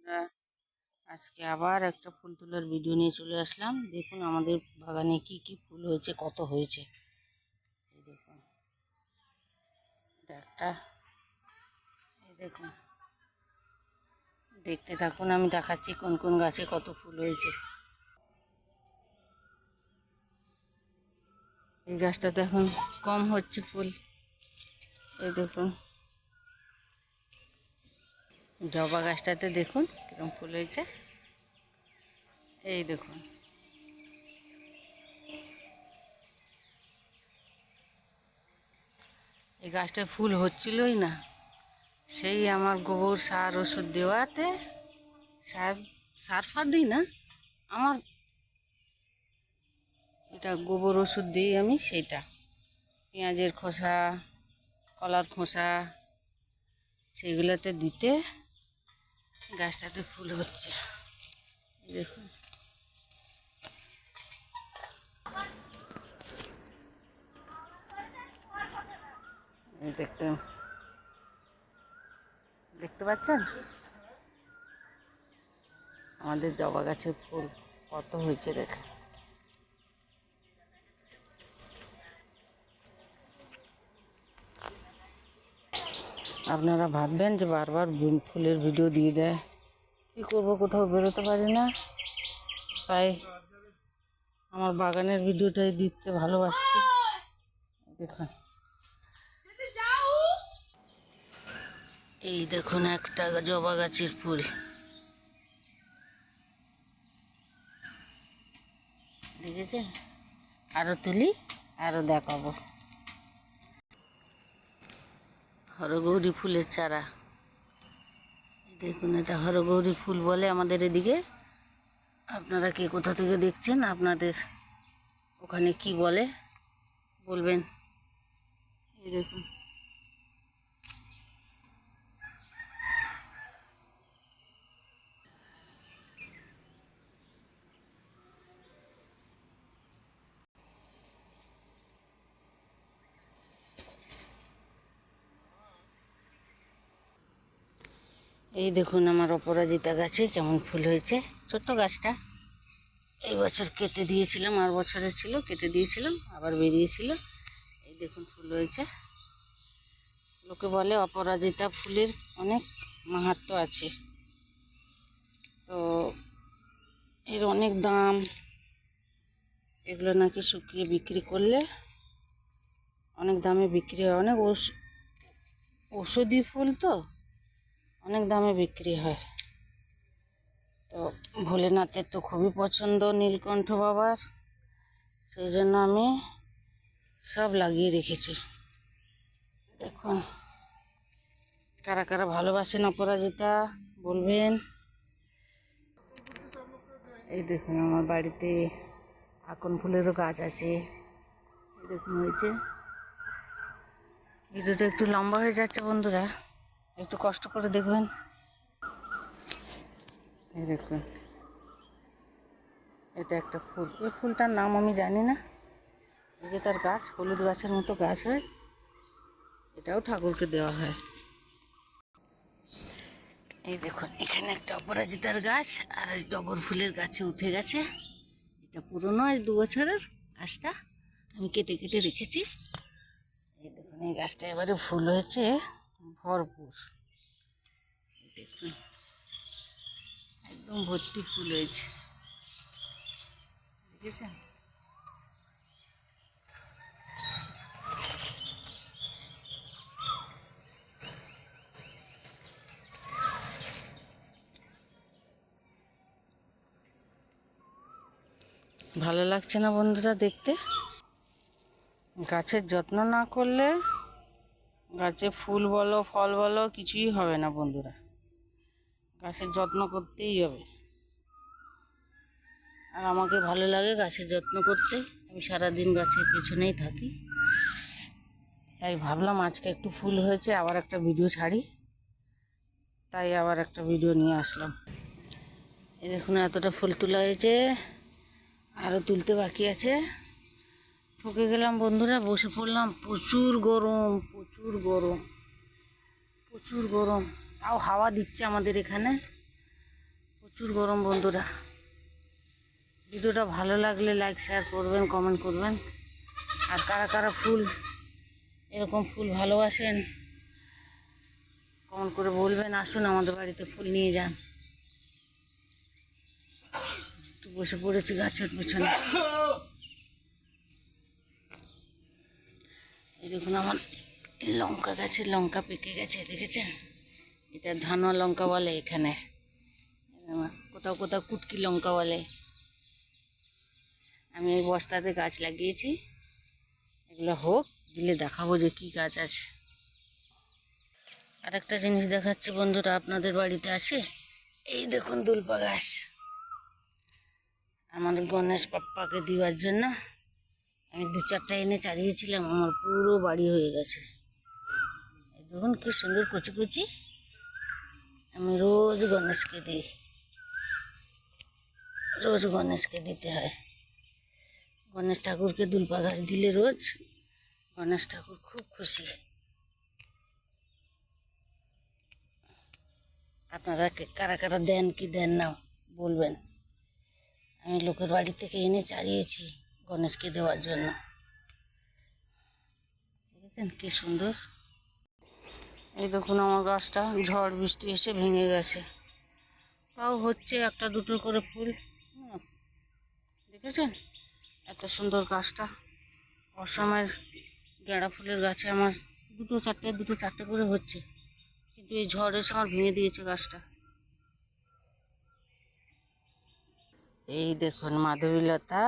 বন্ধুরা, আজকে আবার একটা ফুল তোলার ভিডিও নিয়ে চলে আসলাম। দেখুন আমাদের বাগানে কি কি ফুল হয়েছে, কত হয়েছে। এই দেখুন, এটা একটা, এই দেখুন, দেখতে থাকুন, আমি দেখাচ্ছি কোন কোন গাছে কত ফুল হয়েছে। এই গাছটাতে এখন কম হচ্ছে ফুল। এই দেখুন, জবা গাছটাতে দেখুন কিরকম ফুল হয়েছে। এই দেখুন, এই গাছটায় ফুল হচ্ছিলই না, সেই আমার গোবর সার ওষুধ দেওয়াতে, সার সার ফার দিই না, আমার এটা গোবর ওষুধ দিই আমি, সেইটা পেঁয়াজের খোসা, কলার খোসা, সেইগুলোতে দিতে গাছটাতে ফুল হচ্ছে। দেখুন, দেখতে দেখতে পাচ্ছেন আমাদের জবা গাছের ফুল কত হয়েছে দেখেন। আপনারা ভাববেন যে বারবার ফুলের ভিডিও দিয়ে দেয়, কী করবো, কোথাও বেরোতে পারি না, তাই আমার বাগানের ভিডিওটাই দিতে ভালোবাসছি। দেখুন, এই দেখুন একটা জবা গাছের ফুল, দেখেছেন? আরও তুলি, আরও দেখাবো। হরগৌরী ফুলের চারা, দেখুন, এটা হরগৌরী ফুল বলে আমাদের এদিকে। আপনারা কে কোথা থেকে দেখছেন, আপনাদের ওখানে কি বলে বলবেন। এই দেখুন, এই দেখুন আমার অপরাজিতা গাছে কেমন ফুল হয়েছে। ছোট্ট গাছটা এই বছর কেটে দিয়েছিলাম, আর বছরের ছিল, কেটে দিয়েছিলাম, আবার বেরিয়েছিল। এই দেখুন ফুল হয়েছে। লোকে বলে অপরাজিতা ফুলের অনেক মাহাত্ম্য আছে, তো এর অনেক দাম। এগুলো নাকি শুকিয়ে বিক্রি করলে অনেক দামে বিক্রি হয়, অনেক ঔষধি ফুল তো অনেক দামে বিক্রি হয়। তো ভোলেনাথের তো খুবই পছন্দ নীলকণ্ঠ বাবার, সেই জন্য আমি সব লাগিয়ে রেখেছি। দেখুন, কারা কারা ভালোবাসেন অপরাজিতা বলবেন। এই দেখুন আমার বাড়িতে আকন ফুলেরও গাছ আছে। এই দেখুন হয়েছে। ভিডিওটা একটু লম্বা হয়ে যাচ্ছে বন্ধুরা, একটু কষ্ট করে দেখবেন। এই দেখুন, এটা একটা ফুল, এই ফুলটার নাম আমি জানি না। এই যে তার গাছ, হলুদ গাছের মতো গাছ হয়, এটাও ঠাকুরকে দেওয়া হয়। এই দেখুন এখানে একটা অপরাজিতার গাছ, আর এই টগর ফুলের গাছে উঠে গেছে। এটা পুরনো, এই 2 বছরের গাছটা আমি কেটে কেটে রেখেছি। এই দেখুন এই গাছটা এবারে ফুল হয়েছে ভরপুর। দেখুন একদম ভর্তি ফুল হয়েছে, দেখেছেন? ভালো লাগছে না বন্ধুরা দেখতে? গাছের যত্ন না করলে গাছে ফুল বলো ফল বলো কিছুই হবে না বন্ধুরা। গাছের যত্ন করতেই হবে, আর আমাকে ভালো লাগে গাছের যত্ন করতে। আমি সারাদিন গাছের পেছনেই থাকি, তাই ভাবলাম আজকে একটু ফুল হয়েছে, আবার একটা ভিডিও ছাড়ি, তাই আবার একটা ভিডিও নিয়ে আসলাম। এই দেখুন এতটা ফুল তোলা হয়েছে, আরও তুলতে বাকি আছে। ঠকে গেলাম বন্ধুরা, বসে পড়লাম, প্রচুর গরম, প্রচুর গরম, প্রচুর গরম। তাও হাওয়া দিচ্ছে আমাদের এখানে, প্রচুর গরম বন্ধুরা। ভিডিওটা ভালো লাগলে লাইক শেয়ার করবেন, কমেন্ট করবেন। আর কারা কারা ফুল, এরকম ফুল ভালোবাসেন, কমেন্ট করে বলবেন। আসুন আমাদের বাড়িতে ফুল নিয়ে যান। একটু বসে পড়েছি গাছের পেছনে। এই দেখুন আমার লঙ্কা গাছে লঙ্কা পেকে গেছে, দেখেছেন? এটা ধানুয়া লঙ্কা বলে এখানে, কোথাও কোথাও কুটকি লঙ্কা বলে। আমি এই বস্তাতে গাছ লাগিয়েছি, এগুলো হোক, দিলে দেখাবো যে কি গাছ আছে। আর একটা জিনিস দেখাচ্ছি বন্ধুরা, আপনাদের বাড়িতে আছে? এই দেখুন দুলপা গাছ, আমার গণেশ পাপ্পাকে দেওয়ার জন্য আমি 2-4টা এনে চারিয়েছিলাম, আমার পুরো বাড়ি হয়ে গেছে। এই দেখুন কি সুন্দর কুচি কুচি। আমি রোজ গণেশকে দিই, রোজ গণেশকে দিতে হয়। গণেশ ঠাকুরকে দুলপা গাছ দিলে রোজ গণেশ ঠাকুর খুব খুশি। আপনারা কারা কারা দেন কি দেন না বলবেন। আমি লোকের বাড়ি থেকে এনে চারিয়েছি গণেশকে দেওয়ার জন্য। দেখেছেন কি সুন্দর। এই দেখুন আমার গাছটা ঝড় বৃষ্টি এসে ভেঙে গেছে, তাও হচ্ছে 1-2 করে ফুল। দেখেছেন এত সুন্দর গাছটা। অসময়ের গাঁদা ফুলের গাছে আমার 2-4টে করে হচ্ছে, কিন্তু এই ঝড় এসে আমার ভেঙে দিয়েছে গাছটা। এই দেখুন মাধবীলতা,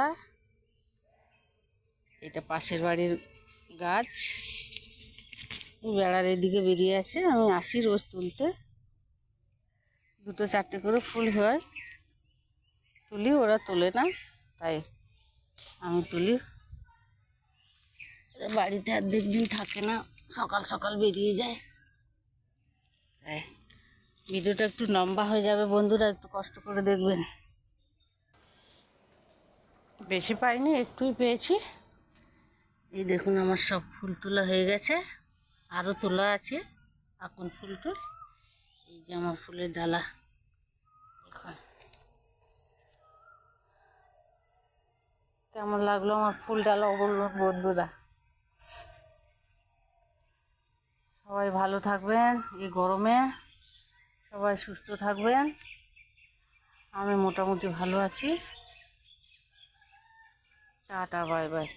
এটা পাশের বাড়ির গাছ, বেড়ার এদিকে বেরিয়ে আছে। আমি আসি রোজ তুলতে, 2-4টে করে ফুল হয়, তুলি, ওরা তোলে না, তাই আমি তুলি। বাড়িতে অর্ধেক দিন থাকে না, সকাল সকাল বেরিয়ে যায়। তাই ভিডিওটা একটু লম্বা হয়ে যাবে বন্ধুরা, একটু কষ্ট করে দেখবেন। বেশি পাইনি, একটুই পেয়েছি। এই দেখুন আমার সব ফুল তোলা হয়ে গেছে, আরও তোলা আছে এখন ফুল টুল। এই যে আমার ফুলের ডালা, দেখুন কেমন লাগলো আমার ফুল ডালা বলুন বন্ধুরা। সবাই ভালো থাকবেন, এই গরমে সবাই সুস্থ থাকবেন। আমি মোটামুটি ভালো আছি। Tata, bye bye.